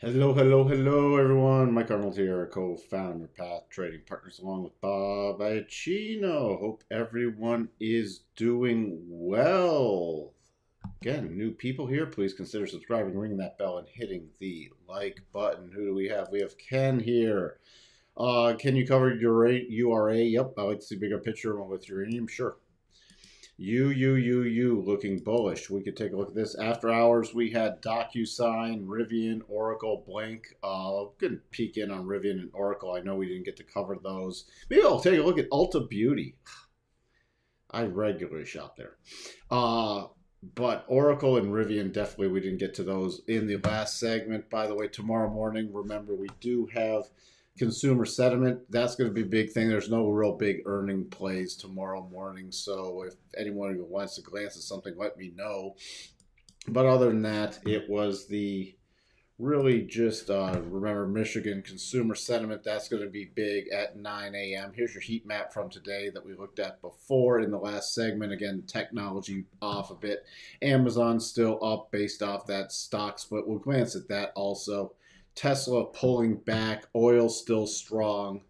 Hello, hello, hello, everyone. Mike Arnold here, co-founder, Path Trading Partners, along with Bob Iacchino. Hope everyone is doing well. Again, new people here, please consider subscribing, ringing that bell, and hitting the like button. Who do we have? We have Ken here. Can you cover your URA? Yep, I like to see a bigger picture with uranium. Sure. You looking bullish. We could take a look at this. After hours, we had Docusign, Rivian, Oracle, Blink. Good peek in on Rivian and Oracle. I know we didn't get to cover those. Maybe I'll take a look at Ulta Beauty. I regularly shop there. But Oracle and Rivian, definitely we didn't get to those in the last segment. By the way, tomorrow morning, remember, we do have consumer sentiment. That's going to be a big thing. There's no real big earning plays tomorrow morning. So if anyone who wants to glance at something, let me know. But other than that, it was the really just remember Michigan consumer sentiment. That's going to be big at 9 a.m. Here's your heat map from today that we looked at before in the last segment. Again, technology off a bit. Amazon still up based off that stock split. We'll glance at that also. Tesla pulling back, oil still strong.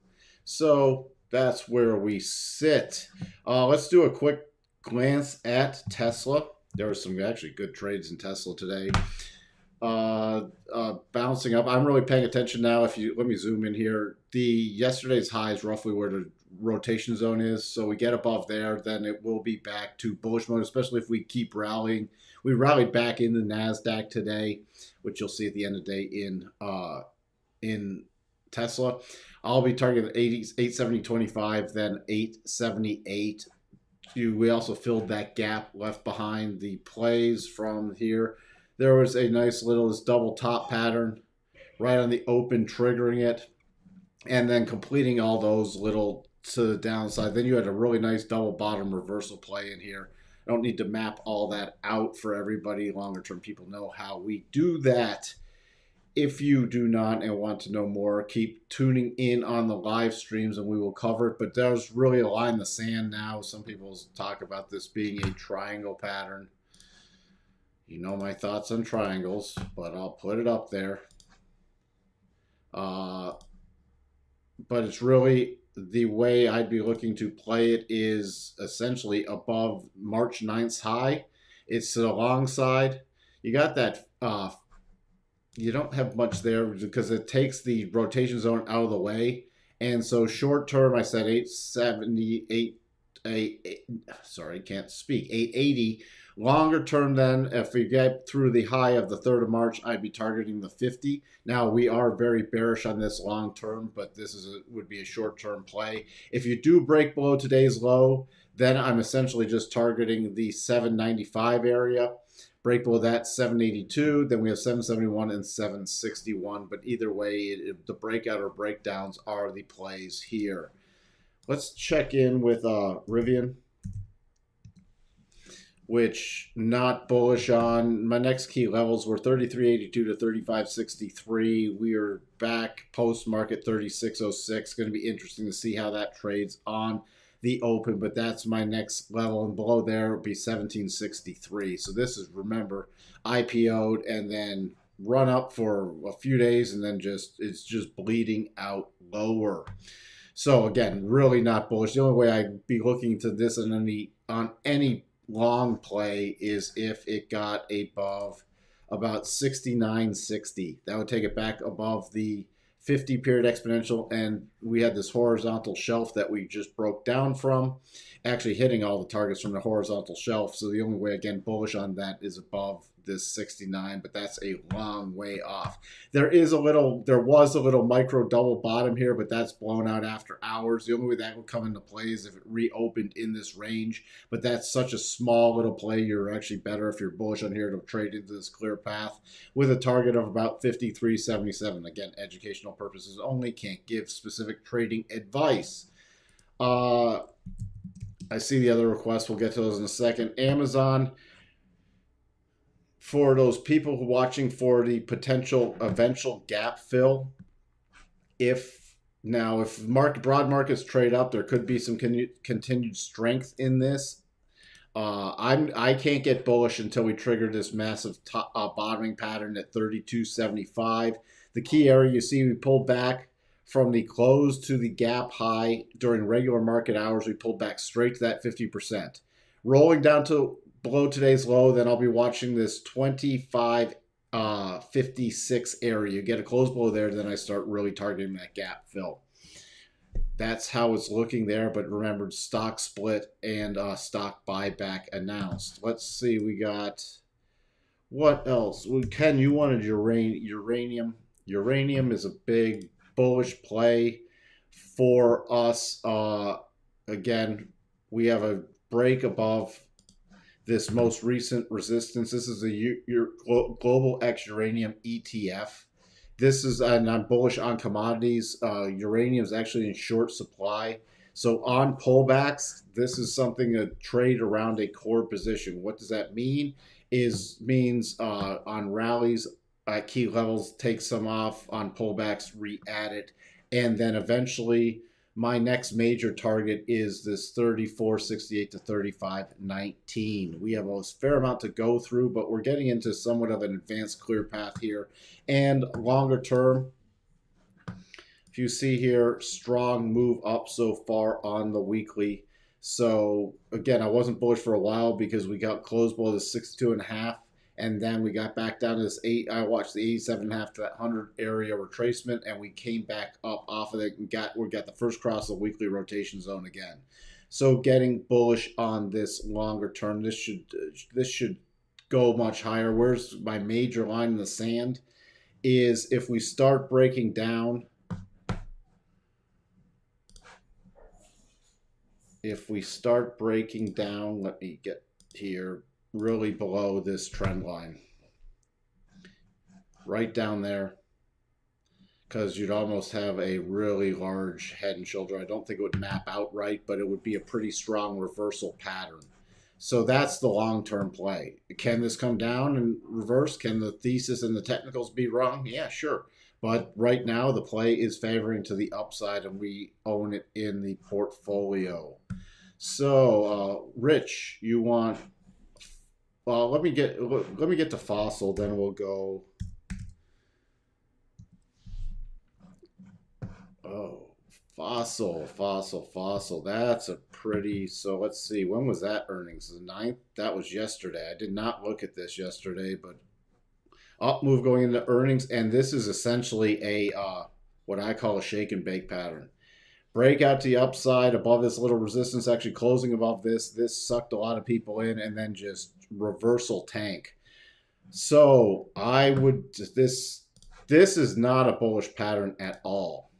So that's where we sit. Let's do a quick glance at Tesla. There were some actually good trades in Tesla today. Bouncing up. I'm really paying attention now. If you let me zoom in here, the yesterday's high is roughly where the rotation zone is. So we get above there, then it will be back to bullish mode, especially if we keep rallying. We rallied back in the Nasdaq today, which you'll see at the end of the day in Tesla. I'll be targeting 870.25, then 878. We also filled that gap left behind the plays from here. There was a nice little double top pattern right on the open, triggering it, and then completing all those little to the downside. Then you had a really nice double bottom reversal play in here. I don't need to map all that out for everybody. Longer term people know how we do that. If you do not and want to know more, keep tuning in on the live streams and we will cover it. But there's really a line in the sand now. Some people talk about this being a triangle pattern. You know my thoughts on triangles, but I'll put it up there. But it's really the way I'd be looking to play it is essentially above March 9th's high. It's to the long side. You got that. You don't have much there because it takes the rotation zone out of the way. And so short term, I said 878. Sorry, can't speak. 880. Longer term, then, if we get through the high of the 3rd of March, I'd be targeting the 50. Now, we are very bearish on this long term, but this would be a short-term play. If you do break below today's low, then I'm essentially just targeting the 795 area. Break below that, 782. Then we have 771 and 761. But either way, the breakout or breakdowns are the plays here. Let's check in with Rivian, which not bullish on. My next key levels were 33.82 to 35.63. We are back post-market 36.06. Going to be interesting to see how that trades on the open, but that's my next level, and below there would be 17.63. So this is, remember, IPO'd and then run up for a few days, and then it's just bleeding out lower. So again, really not bullish. The only way I'd be looking to this on any long play is if it got above about 69.60. That would take it back above the 50 period exponential, and we had this horizontal shelf that we just broke down from, actually hitting all the targets from the horizontal shelf. So the only way, again, bullish on that is above this 69, but that's a long way off. There was a little micro double bottom here, but that's blown out after hours. The only way that would come into play is if it reopened in this range, but that's such a small little play. You're actually better if you're bullish on here to trade into this clear path with a target of about 53.77. Again, educational purposes only, can't give specific trading advice. I see the other requests. We'll get to those in a second. Amazon, for those people who are watching for the potential eventual gap fill, if broad markets trade up, there could be some continued strength in this. I can't get bullish until we trigger this massive bottoming pattern at 32.75. The key area, you see we pulled back from the close to the gap high during regular market hours. We pulled back straight to that 50%. Rolling down to below today's low, then I'll be watching this 25.56 area. You get a close below there, then I start really targeting that gap fill. That's how it's looking there, but remember, stock split and stock buyback announced. Let's see, we got, what else? Ken, you wanted uranium. Uranium is a big bullish play for us. Again, we have a break above this most recent resistance. This is your Global X Uranium ETF. This is, and I'm bullish on commodities. Uranium is actually in short supply. So on pullbacks, this is something to trade around a core position. What does that mean? Means on rallies at key levels, take some off. On pullbacks, re-add it. And then eventually, my next major target is this 34.68 to 35.19. We have a fair amount to go through, but we're getting into somewhat of an advanced clear path here. And longer term, if you see here, strong move up so far on the weekly. So again, I wasn't bullish for a while because we got closed below the 62.5. And then we got back down to this 8. I watched the 87.5 to that 100 area retracement, and we came back up off of it and we got the first cross of the weekly rotation zone again. So getting bullish on this longer term. This should go much higher. Where's my major line in the sand? Is if we start breaking down. If we start breaking down, let me get here. Really below this trend line, right down there, because you'd almost have a really large head and shoulder. I don't think it would map out right, but it would be a pretty strong reversal pattern. So that's the long-term play. Can this come down and reverse? Can the thesis and the technicals be wrong? Yeah, sure. But right now the play is favoring to the upside, and we own it in the portfolio. So Rich, you want... let me get to fossil, then we'll go. Oh, fossil. That's a pretty. So let's see. When was that earnings? The 9th. That was yesterday. I did not look at this yesterday, but up move going into earnings, and this is essentially a what I call a shake and bake pattern. Break out to the upside above this little resistance, actually closing above this. This sucked a lot of people in, and then just reversal tank. So I would, this is not a bullish pattern at all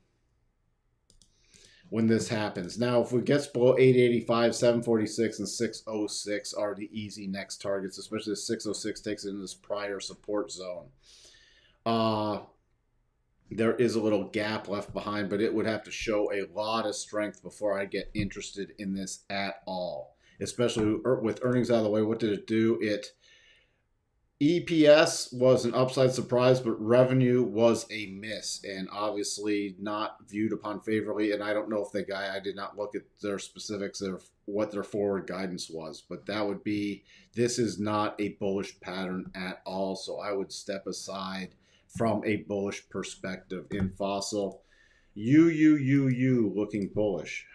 when this happens. Now, if it gets below 885, 746, and 606 are the easy next targets, especially the 606 takes it in this prior support zone. There is a little gap left behind, but it would have to show a lot of strength before I get interested in this at all. Especially with earnings out of the way, what did it do? EPS was an upside surprise, but revenue was a miss, and obviously not viewed upon favorably. And I don't know if I did not look at their specifics of what their forward guidance was, but that would be, this is not a bullish pattern at all. So I would step aside from a bullish perspective in fossil. Looking bullish.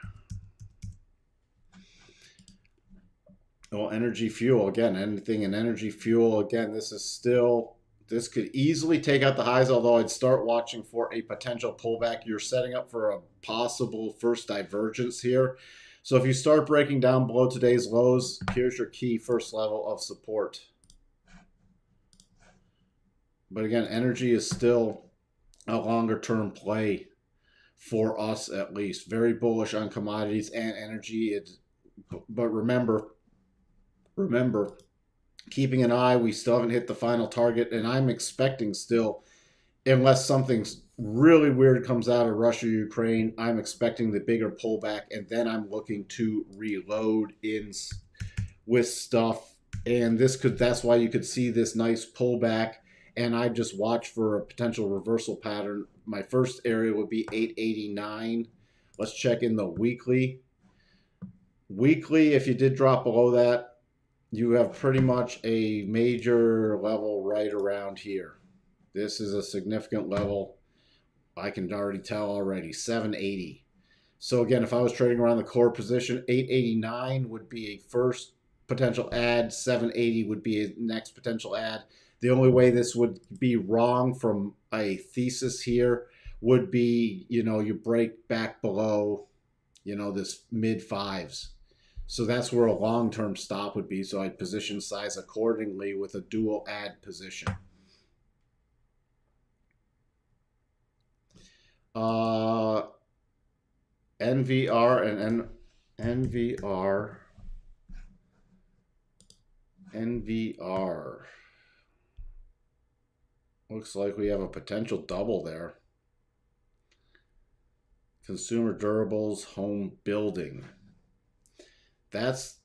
Well, energy fuel, again, anything in energy fuel, again, this could easily take out the highs, although I'd start watching for a potential pullback. You're setting up for a possible first divergence here. So if you start breaking down below today's lows, here's your key first level of support. But again, energy is still a longer term play for us, at least. Very bullish on commodities and energy. But remember, keeping an eye, we still haven't hit the final target, and I'm expecting still, unless something's really weird comes out of Russia, Ukraine, I'm expecting the bigger pullback, and then I'm looking to reload in with stuff. And that's why you could see this nice pullback, and I just watch for a potential reversal pattern. My first area would be 889. Let's check in the weekly. Weekly, if you did drop below that, you have pretty much a major level right around here. This is a significant level. I can already tell already, 780. So again, if I was trading around the core position, 889 would be a first potential add, 780 would be a next potential add. The only way this would be wrong from a thesis here would be, you break back below, this mid fives. So that's where a long-term stop would be. So I'd position size accordingly with a dual add position. NVR and NVR. Looks like we have a potential double there. Consumer durables, home building. That's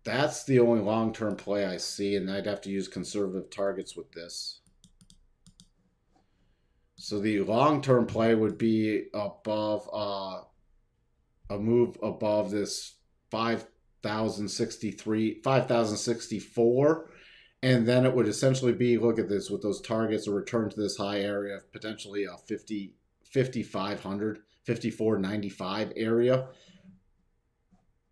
the only long-term play I see, and I'd have to use conservative targets with this. So the long-term play would be above a move above this 5,063, 5,064, and then it would essentially be, look at this, with those targets, a return to this high area, potentially a 5,500, 5,495 area.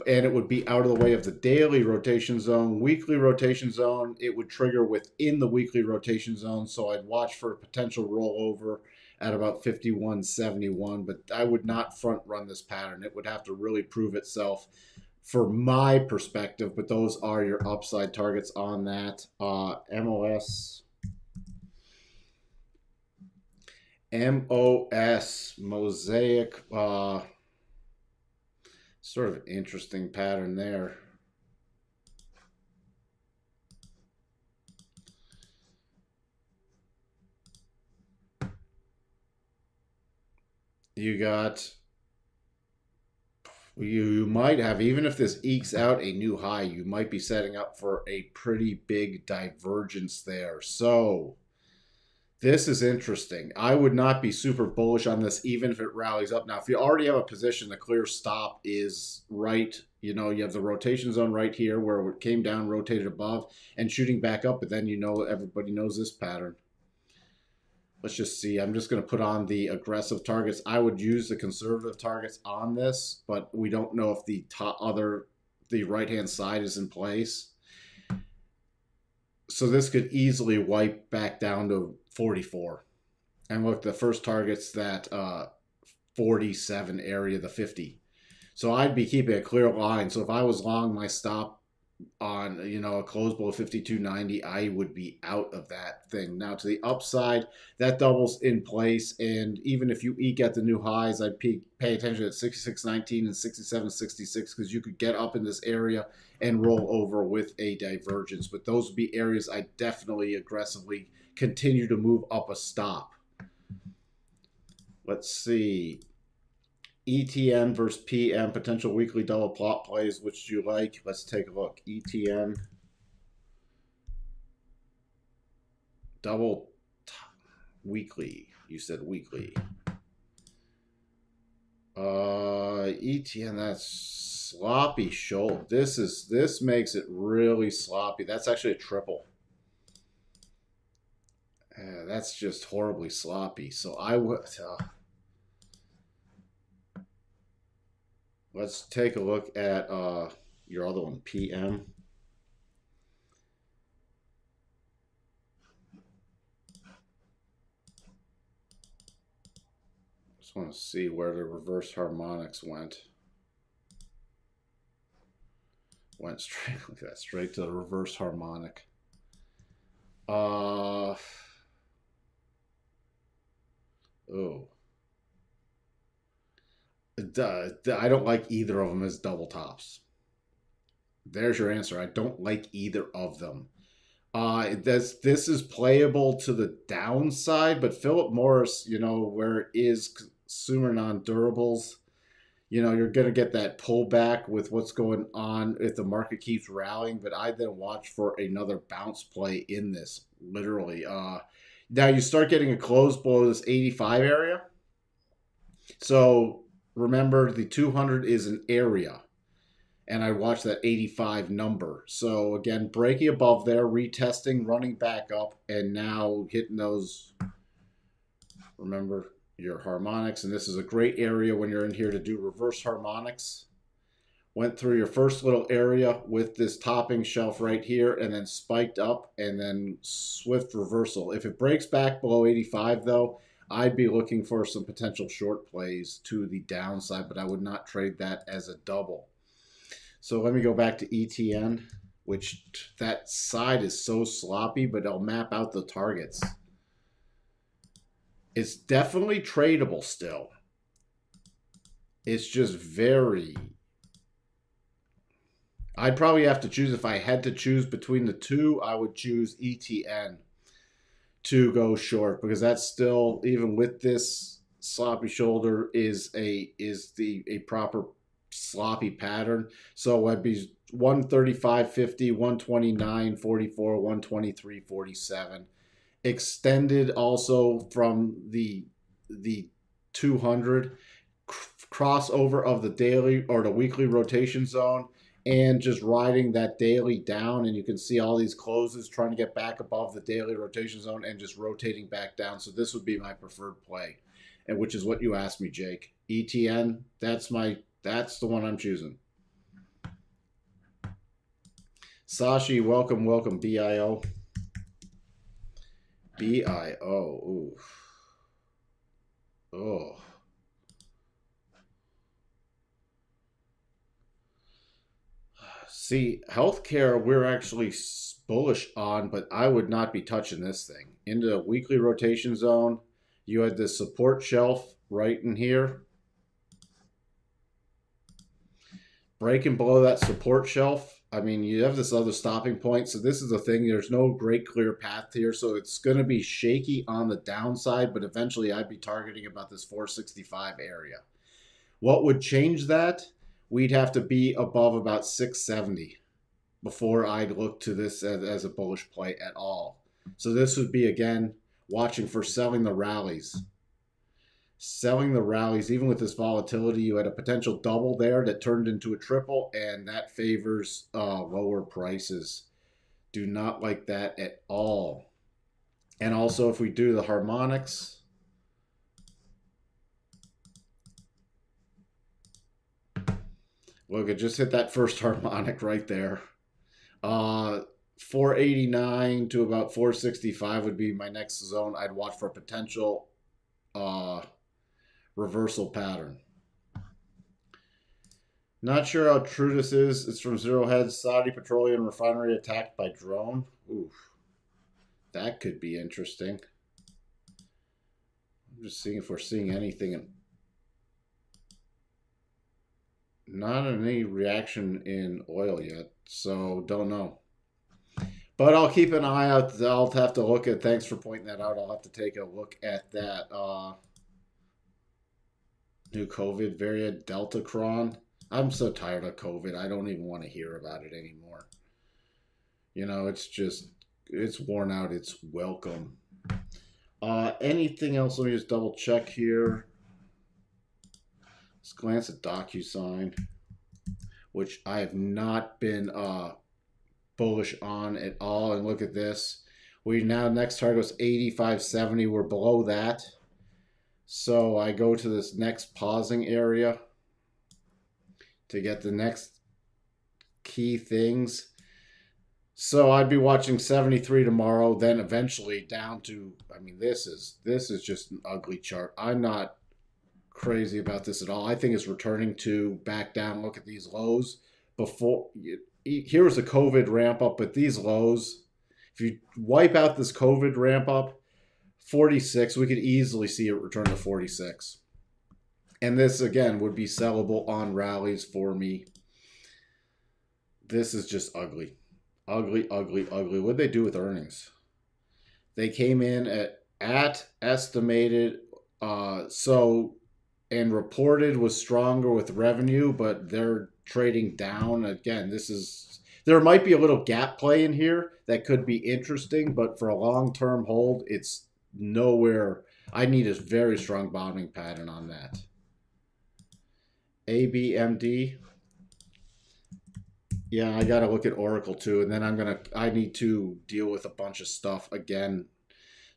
And it would be out of the way of the daily rotation zone. Weekly rotation zone, it would trigger within the weekly rotation zone. So I'd watch for a potential rollover at about 51.71, but I would not front run this pattern. It would have to really prove itself for my perspective, but those are your upside targets on that. MOS, Mosaic, sort of interesting pattern there. You got, you might have, even if this ekes out a new high, you might be setting up for a pretty big divergence there. So this is interesting. I would not be super bullish on this, even if it rallies up. Now, if you already have a position, the clear stop is right. You have the rotation zone right here where it came down, rotated above, and shooting back up. But then, everybody knows this pattern. Let's just see. I'm just going to put on the aggressive targets. I would use the conservative targets on this, but we don't know if the right-hand side is in place. So this could easily wipe back down to 44. And look, the first target's that 47 area, the 50. So I'd be keeping a clear line. So if I was long my stop on, a close below 52.90, I would be out of that thing. Now to the upside, that doubles in place. And even if you eke at the new highs, I'd pay attention at 66.19 and 67.66 because you could get up in this area and roll over with a divergence. But those would be areas I definitely aggressively continue to move up a stop. Let's see. ETN versus PM, potential weekly double plot plays. Which do you like? Let's take a look. ETN. Double weekly. You said weekly. ETN, that's sloppy shoulder. This makes it really sloppy. That's actually a triple. That's just horribly sloppy. So I would... let's take a look at your other one, PM. Just want to see where the reverse harmonics went. Went straight, look at that, straight to the reverse harmonic. Oh. I don't like either of them as double tops. There's your answer. I don't like either of them. This is playable to the downside, but Philip Morris, where it is consumer non-durables, you're going to get that pullback with what's going on if the market keeps rallying. But I then watch for another bounce play in this, literally. Now you start getting a close below this 85 area. So remember, the 200 is an area. and I watch that 85 number. So again, breaking above there, retesting, running back up, and now hitting those, remember, your harmonics. And this is a great area when you're in here to do reverse harmonics. Went through your first little area with this topping shelf right here, and then spiked up, and then swift reversal. If it breaks back below 85 though, I'd be looking for some potential short plays to the downside, but I would not trade that as a double. So let me go back to ETN, which that side is so sloppy, but I'll map out the targets. It's definitely tradable still. It's just very... I'd probably have to choose, if I had to choose between the two, I would choose ETN to go short, because that's still, even with this sloppy shoulder, is a proper sloppy pattern. So I'd be 135.50, 129.44, 123.47. Extended also from the 200 crossover of the daily or the weekly rotation zone, and just riding that daily down, and you can see all these closes trying to get back above the daily rotation zone and just rotating back down. So this would be my preferred play, and which is what you asked me, Jake. ETN, that's the one I'm choosing. Sashi, welcome, welcome. BIO. BIO. Ooh. Oh. See, healthcare, we're actually bullish on, but I would not be touching this thing. Into the weekly rotation zone, you had this support shelf right in here. Breaking below that support shelf, I mean, you have this other stopping point. So this is the thing. There's no great clear path here. So it's going to be shaky on the downside, but eventually I'd be targeting about this 465 area. What would change that? We'd have to be above about 670 before I'd look to this as a bullish play at all. So this would be, again, watching for selling the rallies. Selling the rallies, even with this volatility, you had a potential double there that turned into a triple, and that favors lower prices. Do not like that at all. And also, if we do the harmonics, look, it just hit that first harmonic right there. 489 to about 465 would be my next zone. I'd watch for a potential reversal pattern. Not sure how true this is. It's from Zero Heads. Saudi petroleum refinery attacked by drone. Oof. That could be interesting. I'm just seeing if we're seeing anything. Not any reaction in oil yet, so don't know. But I'll keep an eye out. I'll have to look at, thanks for pointing that out. I'll have to take a look at that. New COVID variant, Deltacron. I'm so tired of COVID. I don't even want to hear about it anymore. You know, it's just, it's worn out. It's welcome. Anything else? Let me just double check here. Let's glance at Docusign, which I have not been bullish on at all. And look at this. We now, next target was 85.70. We're below that. So I go to this next pausing area to get the next key things. So I'd be watching 73 tomorrow, then eventually down to, I mean, this is just an ugly chart. I'm not crazy about this at all. I think it's returning to back down. Look at these lows. Before, here was a COVID ramp up, but these lows, if you wipe out this COVID ramp up, 46, we could easily see it return to 46. And this, again, would be sellable on rallies for me. This is just ugly. Ugly, ugly, ugly. What did they do with earnings? They came in at estimated, and reported was stronger with revenue, but they're trading down. Again, there might be a little gap play in here that could be interesting, but for a long-term hold, it's nowhere. I need a very strong bottoming pattern on that. ABMD. Yeah, I got to look at Oracle too, and then I need to deal with a bunch of stuff again.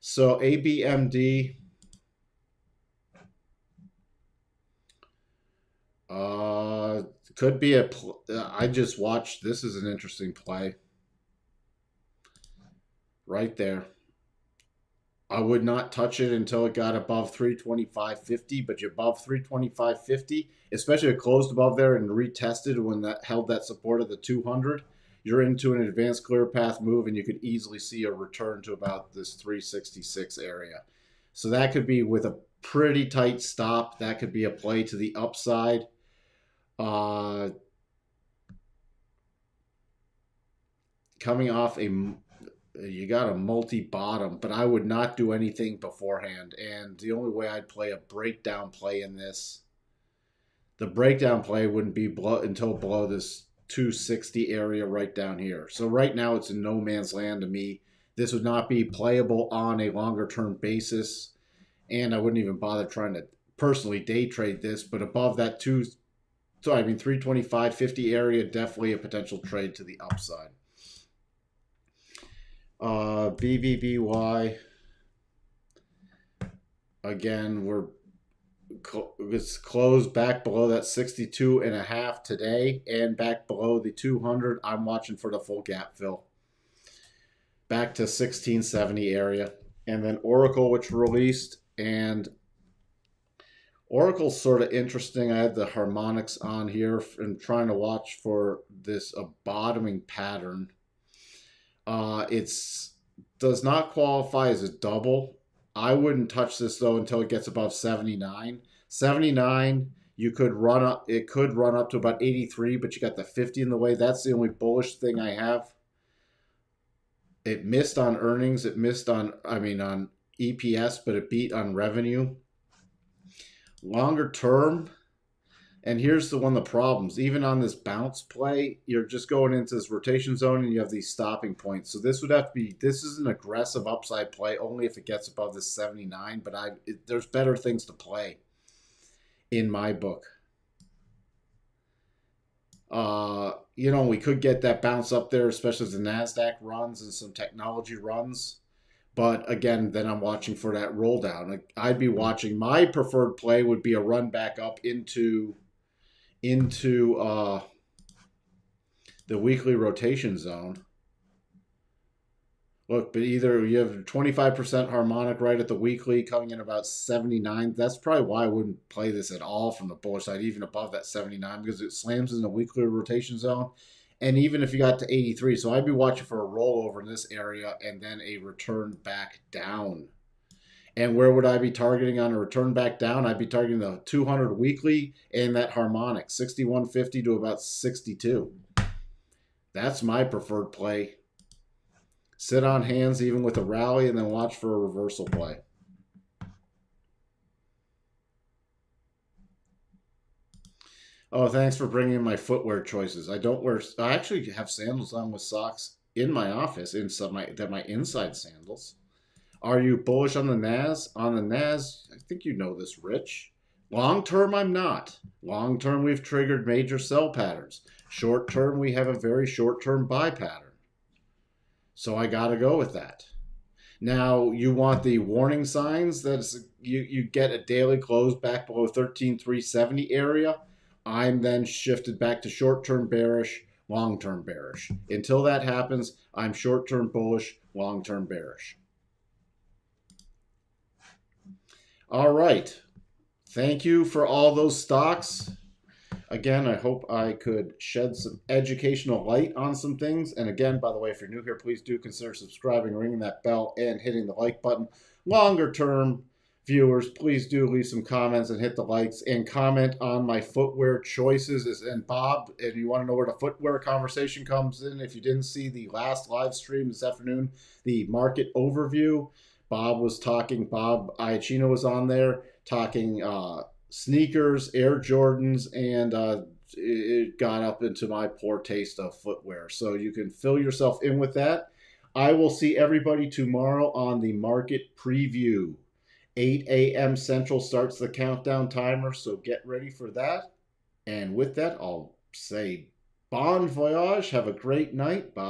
So ABMD, could be I just watched. This is an interesting play right there. I would not touch it until it got above 325.50, but you're above 325.50, especially if it closed above there and retested when that held that support of the 200. You're into an advanced clear path move, and you could easily see a return to about this 366 area. So that could be with a pretty tight stop. That could be a play to the upside. Coming off you got a multi-bottom, but I would not do anything beforehand. And the only way I'd play a breakdown play in this, the breakdown play wouldn't be until below this 260 area right down here. So right now it's in no man's land to me. This would not be playable on a longer term basis, and I wouldn't even bother trying to personally day trade this. But above that 325.50 area, definitely a potential trade to the upside. BBBY, again, it's closed back below that 62.5 today and back below the 200. I'm watching for the full gap fill back to 1670 area. And then Oracle, which released, and Oracle's sort of interesting. I had the harmonics on here and trying to watch for this bottoming pattern. It's does not qualify as a double. I wouldn't touch this though until it gets above 79. 79, you could run up. It could run up to about 83, but you got the 50 in the way. That's the only bullish thing I have. It missed on earnings. It missed on on EPS, but it beat on revenue. Longer term. And here's the one of the problems. Even on this bounce play, you're just going into this rotation zone and you have these stopping points. So this would have to be, this is an aggressive upside play only if it gets above this 79. But there's better things to play in my book. We could get that bounce up there, especially as the NASDAQ runs and some technology runs. But again, then I'm watching for that roll down. I'd be watching, my preferred play would be a run back up into the weekly rotation zone. Look, but either you have 25% harmonic right at the weekly coming in about 79. That's probably why I wouldn't play this at all from the bullish side, even above that 79, because it slams in the weekly rotation zone. And even if you got to 83, so I'd be watching for a rollover in this area and then a return back down. And where would I be targeting on a return back down? I'd be targeting the 200 weekly and that harmonic, 61.50 to about 62. That's my preferred play. Sit on hands even with a rally and then watch for a reversal play. Oh, thanks for bringing in my footwear choices. I actually have sandals on with socks in my office, they're my inside sandals. Are you bullish on the NAS? On the NAS, I think you know this, Rich. Long term, I'm not. Long term, we've triggered major sell patterns. Short term, we have a very short term buy pattern. So I got to go with that. Now, you want the warning signs that you get a daily close back below 13,370 area. I'm then shifted back to short term bearish, long term bearish. Until that happens, I'm short term bullish, long term bearish. All right. Thank you for all those stocks. Again, I hope I could shed some educational light on some things. And again, by the way, if you're new here, please do consider subscribing, ringing that bell, and hitting the like button. Longer term viewers, please do leave some comments and hit the likes and comment on my footwear choices. And Bob, if you want to know where the footwear conversation comes in, if you didn't see the last live stream this afternoon, the market overview, Bob Iacchino was on there talking sneakers, Air Jordans, and it got up into my poor taste of footwear. So you can fill yourself in with that. I will see everybody tomorrow on the market preview. 8 a.m. Central starts the countdown timer, so get ready for that. And with that, I'll say Bon voyage. Have a great night. Bye.